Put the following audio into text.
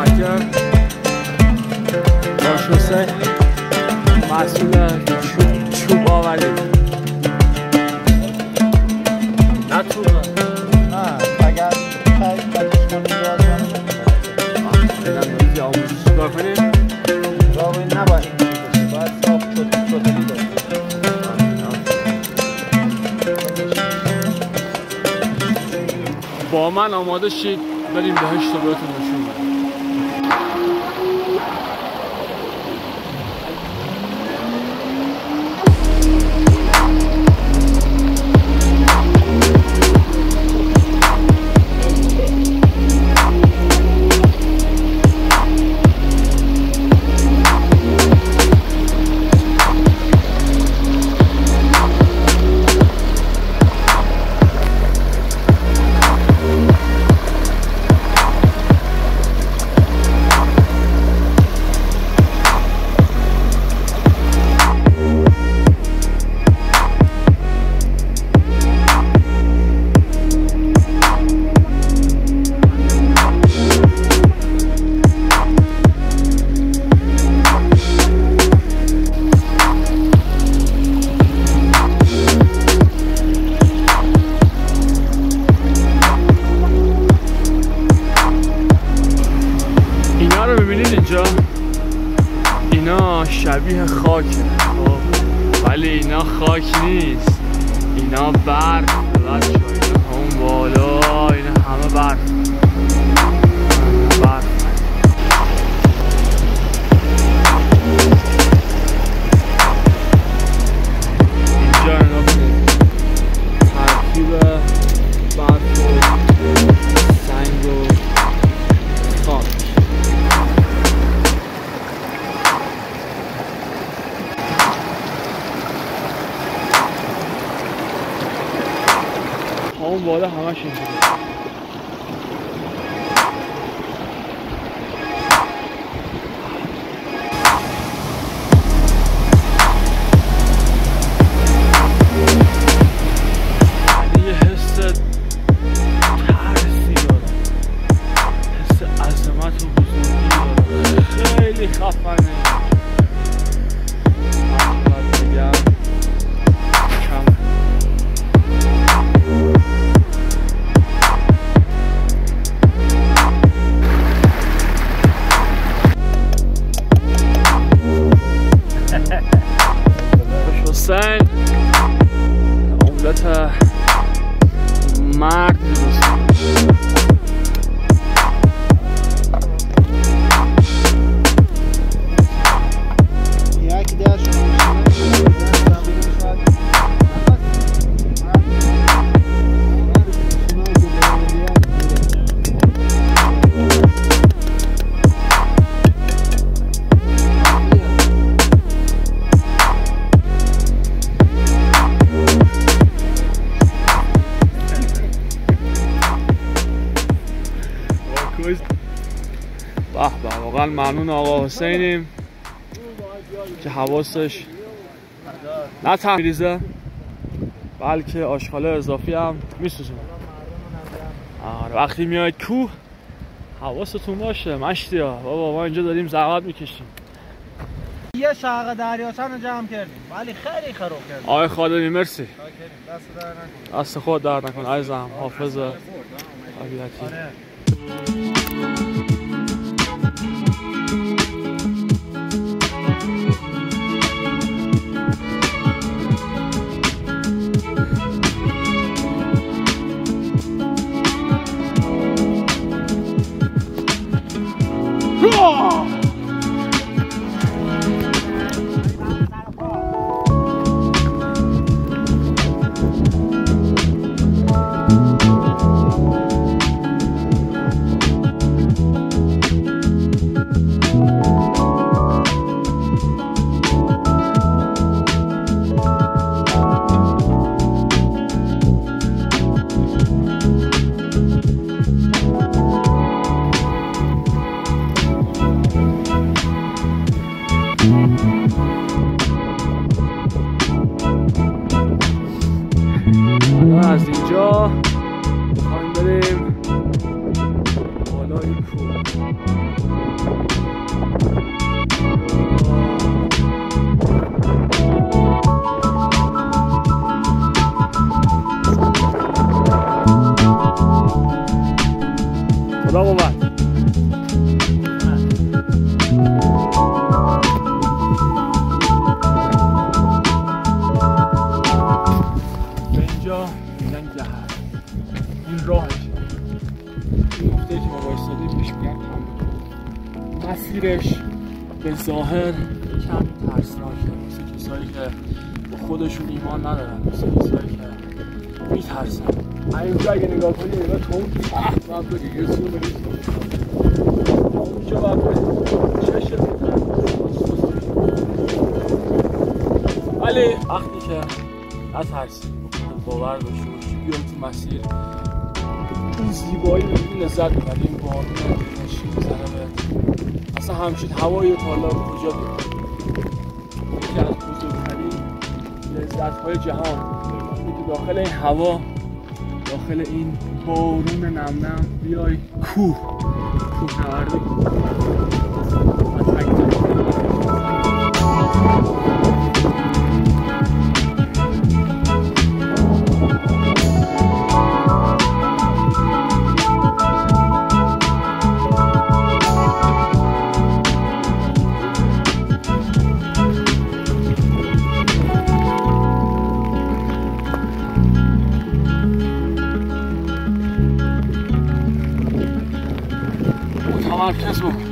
متشکرم. باش حسین مسئول چوب آوری. نه توبه نه اگر خرید بدش کنید نیاز آموزش چیکار کنیم؟ راوی نباید اینجوری باشه، باید صاف چطوری باشه. با من آماده شید بریم بهش تا بهتون نشون بدم. اینا شبیه خاکه ولی اینا خاک نیست، اینا برف. بچه اینا همون بالا اینا همه برف. اینجا اینا ترکیب برف و سنگ و خاک. اون بالا همش اینجوری. یه حس ترسی دارم، حس عظمت و بزرگی دارم، خیلی خفنه. حسین املت مرد درست یکی دیگه به به. واقعا ممنون آقا حسینیم که حواسش نه تنها میریزه بلکه آشغال اضافی هم میسوزونه. وقتی میاید کوه حواستون باشه مشتی ها. بابا ما اینجا داریم زحمت میکشیم. یه شاق دریاچه رو جمع کردیم ولی خیلی خراب کردیم. آقای خادمی مرسی. دست در نکن. دست خود در نکن عزیزم. حافظ طبیعتی. سلام اومد. به اینجا میگن گهر. این راهش این نقطه‌ای که ما وایسادیم بهش میگن کامبک. مسیرش به ظاهر یکم ترسناکه واسه کسایی که به خودشون ایمان ندارن، واسه کسایی که میترسن. اینجا اگه نگاه کنی نگاه تو اون تحت باید بگی یه سو بگی اونجا باید بگی چشت میکنم. ولی وقتی که نترسی باور باشی بیا تو مسیر این زیبایی رو این لذت میبری. این بارون نشی میزنه به اصلا همچین هوایی تا حالا کجا دید. یکی از بزرگترین لذت‌های جهان اینه که داخل این هوا، داخل این بارون نمنم بیای کوهنوردی و تک متمرکز بود.